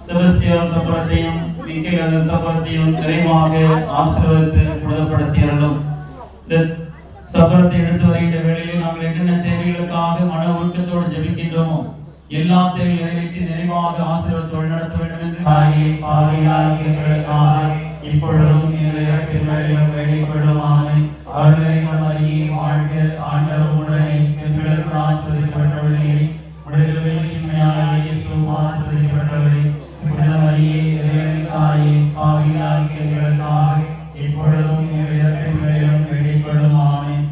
Sebastian சப்பரத்தையும் Michael சப்பரத்தையும் நிறைவாக ஆசீர்வதித்து புனிதப்படுத்தியறலும். இந்த சப்பரத்தை எடுத்து வருகின்ற வேளையில் நாங்கள் என்னென்ன தேவைகளுக்காக மன ஒழுக்கத்தோடு ஜெபிக்கின்றோமோ எல்லா தேவையை நிறைவேற்றி நிறைவாக ஆசீர்வாதத்தோடு நடத்த வேண்டும் என்று இப்பொழுதும் எங்களை இறப்பின் வேளையிலும் வேண்டிக் கொள்ளும். ஆமென். அருளை மரியே வாழ்க, ஆண்டவர் உடனே பெண்களுக்கு ஆசீர்வதிக்கப்பட்டவளே, உடைய இயேசு ஆசீர்வதிக்கப்பட்டவளே. புனித மரியே இறைவனின் தாயே, பாவிகளாகிய எங்களுக்காக இப்பொழுதும் எங்கள் இறப்பின் வேளையிலும் வேண்டிக் கொள்ளும். ஆமென்.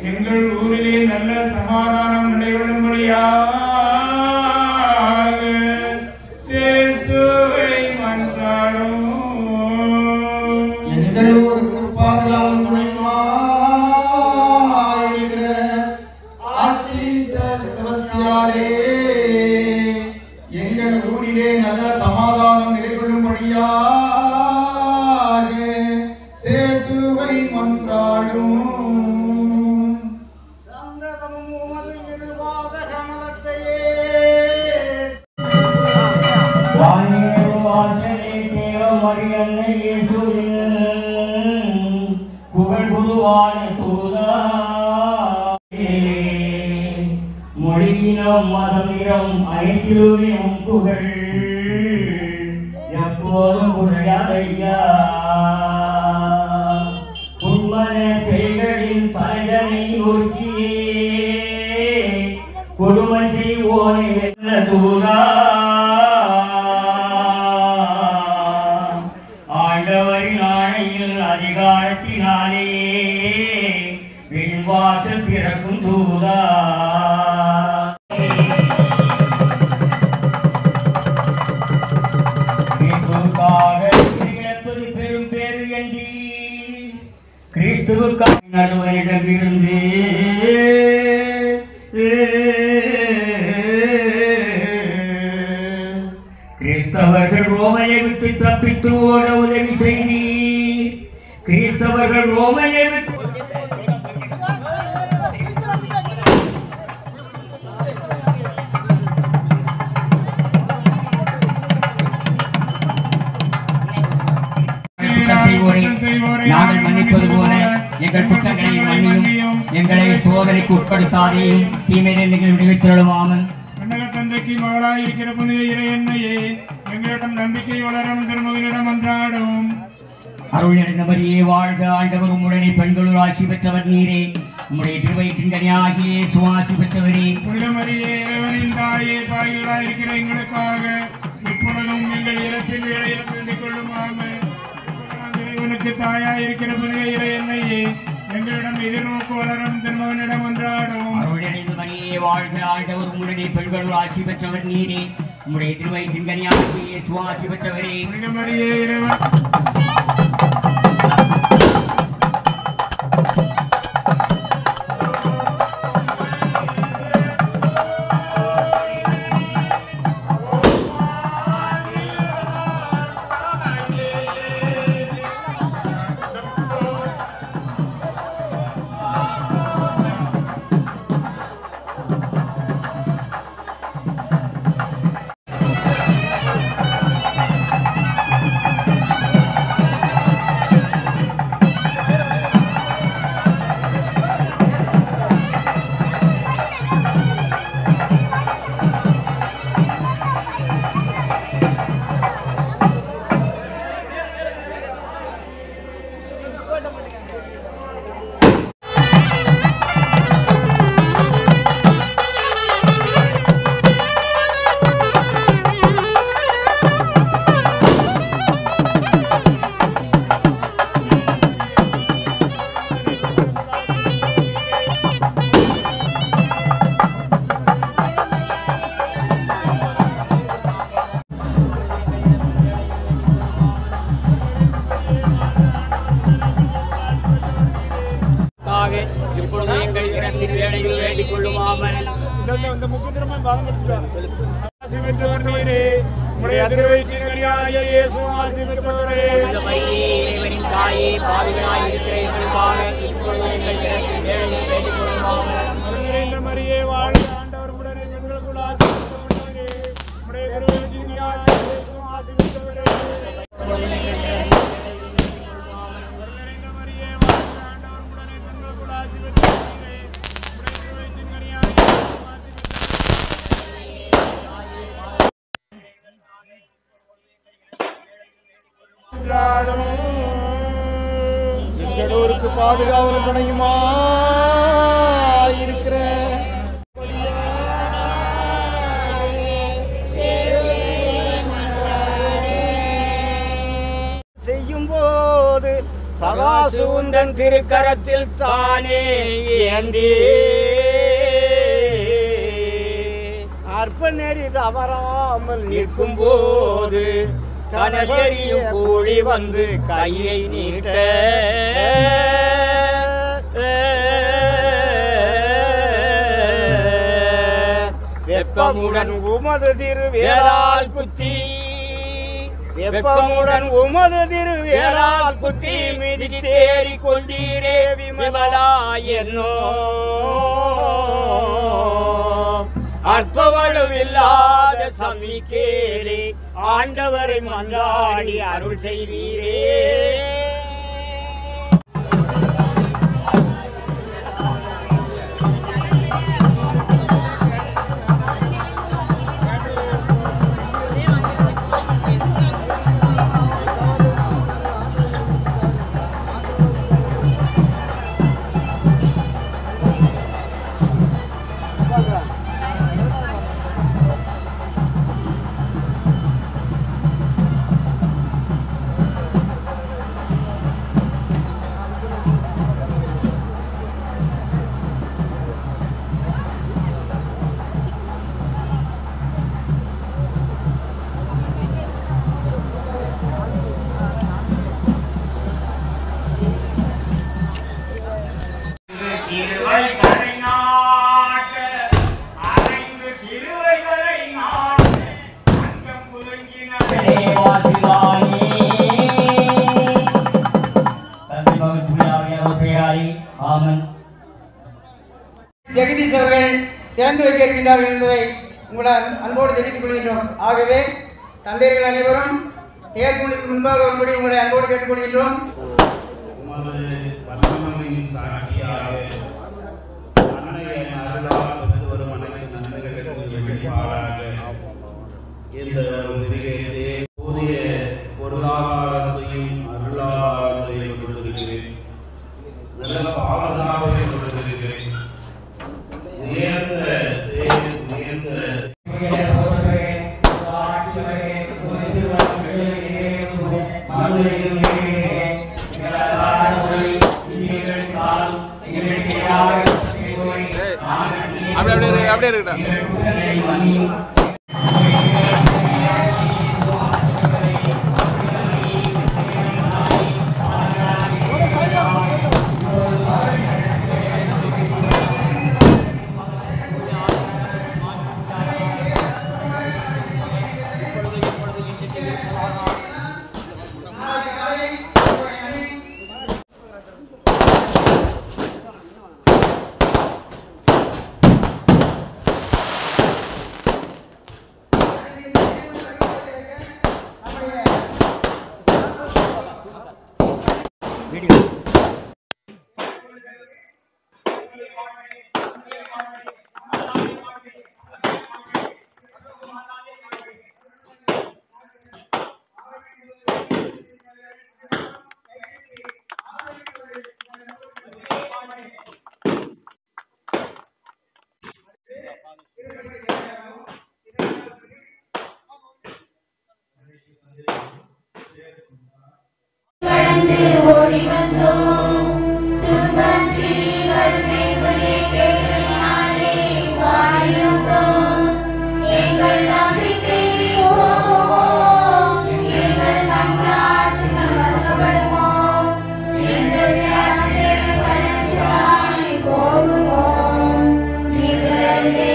எங்கள் ஊரிலே நல்ல சமாதானம் நடைபெறும்படியாக சேசுவை மன்றாடும். எங்கள் ஊருக்கு பாதுகாவல் துணைமாயிருக்கிற ஆர்ச்சிஸ்டர் செபஸ்தியாரே, எங்கள் ஊரிலே நல்ல சமாதானம் நிறைவேறும்படியாக சேசுவை மன்றாடும். மொழியினம் மதமிடம் அனைத்திலும் புகழ் எப்போதும் புகழாதையா. உண்மன பெய்களின் தலைதனை நோக்கியே கொடுமை செய்வோனை வெல்ல தூதா. ஆண்டவரின் ஆணையில் அதிகாரத்தினாலே விண்வாசல் திறக்கும் தூதா. இழப்பது பெரும் பேரு என்று கிறிஸ்துவுக்காக நடுவரிடமிருந்து கிறிஸ்தவர்கள் ரோமையை விட்டு தப்பித்து ஓட உதவி செய்தீர். கிறிஸ்தவர்கள் ரோமையை விட்டு நாங்கள் மன்னிப்பது போல எங்கள் குற்றங்களை மன்னியும், எங்களை சோதனைக்கு உட்படுத்தாதையும் தீமையை நீங்கள் விடுவித்தருளும். ஆமென். தந்தைக்கு மகளாயிருக்கிற புனித இறையன்னையே, எங்களிடம் நம்பிக்கை வளரும் திருமகனிடம் மன்றாடும். அருள் நிறைந்த மரியே வாழ்க, ஆண்டவர் உம்முடனே பெண்களுள் ஆசி பெற்றவர் நீரே. உம்முடைய திருவயிற்றின் கனியாகிய இயேசு ஆசி பெற்றவரே. புனித மரியே இறைவனின் தாயே, பாவிகளாயிருக்கிற எங்களுக்காக இப்பொழுதும் எங்கள் இறப்பின் வேளையிலும் வேண்டிக் கொள்ளும். ஆமென். இறைவனுக்கு தாயாயிருக்கிற புனித இறையன்னையே, எங்களிடம் எதிர்நோக்கு வளரும் திருமகனிடம் மன்றாடும். அருள் நிறைந்த மரியே வாழ்க, ஆண்டவர் உம்முடனே பெண்களுள் ஆசி பெற்றவர் நீரே. உம்முடைய திருவயிற்றின் கனியாகிய இயேசு ஆசி பெற்றவரே. புனித மரியே இறைவன் இந்த முக்கியத்துவமா பாதம் கடிச்சுட்டாரு. ஆசி பெற்றவர் நீரே, உடைய திருவயிற்றின் கனியாகிய இயேசு ஆசி பெற்றவரே. இறைவனின் தாயே, பாவிகளாய் இருக்கிற எங்களுக்காக இப்பொழுது எங்கள் இறப்பின் வேளையில் வேண்டிக் கொள்ளுமாம். நிறைந்த மரியே, வாழ்க, ஆண்டவர் உடனே எங்களுக்குள் ஆசி பெற்றவரே. உடைய திருவயிற்றின் கனியாகிய இயேசு ஆசி பெற்றவரே. நிறைந்த மரியே, வாழ்க, ஆண்டவர் உடனே எங்களுக்குள் ஆசி பெற்றவரே. உடைய திருவயிற்றின் கனியாகிய இயேசு ஆசி எங்களோருக்கு பாதுகாவலும் துணையுமா இருக்கிற செய்யும் போது தகாசூந்தன் திருக்கரத்தில் தானே ஏந்தி அற்ப நெறி தவறாமல் நிற்கும் போது கனகரியும் கூழி வந்து கையை நீட்ட வெப்பமுடன் உமது திருவேளால் குத்தி வெப்பமுடன் உமது திருவேளால் குத்தி மிதி தேறி கொண்டீரே விமலா என்னோ அற்பவழுவில்லாத சமிக்கேலே ஆண்டவரை மன்றாடி அருள் செய்வீரே. ஜெகதீஷ் அவர்கள் திறந்து வைக்க இருக்கின்றார்கள் என்பதை உங்களால் அன்போடு தெரிவித்துக் கொள்கின்றோம். ஆகவே தந்தையர்கள் அனைவரும் தேர்வுக்கு முன்பாக வரும்படி உங்களை அன்போடு கேட்டுக்கொள்கின்றோம். புதிய பொருளாதாரத்தையும் அருளாதாரத்தையும் கொடுத்திருக்கிறேன். நல்ல பாதுகாப்பை கொடுத்திருக்கிறேன். உயர்ந்த அப்படியே இருக்கா ஓடி வந்தோம் துன்பம் பிரிகள் மேம்புலே கேட்களினாலே வாரிருந்தோம் எங்கள் நம்பிக்கை போவோம் எங்கள் மன்றாட்டுகள் மறுக்கப்படுமோ எங்கள் யாத்திரை பலன்சாய் போகுவோம் எங்களை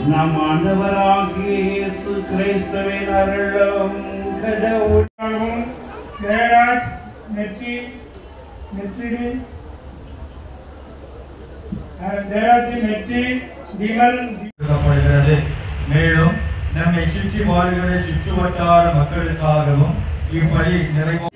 நம் ஆண்டவராகிய இயேசு கிறிஸ்துவின் அருளும் கடவுளும் ஜெயராஜ் நெற்றி விமல் மேலும் நம்மை சுற்றி வாழ்கிற சுற்றுவட்டார மக்களுக்காகவும் இப்படி நிறைவாக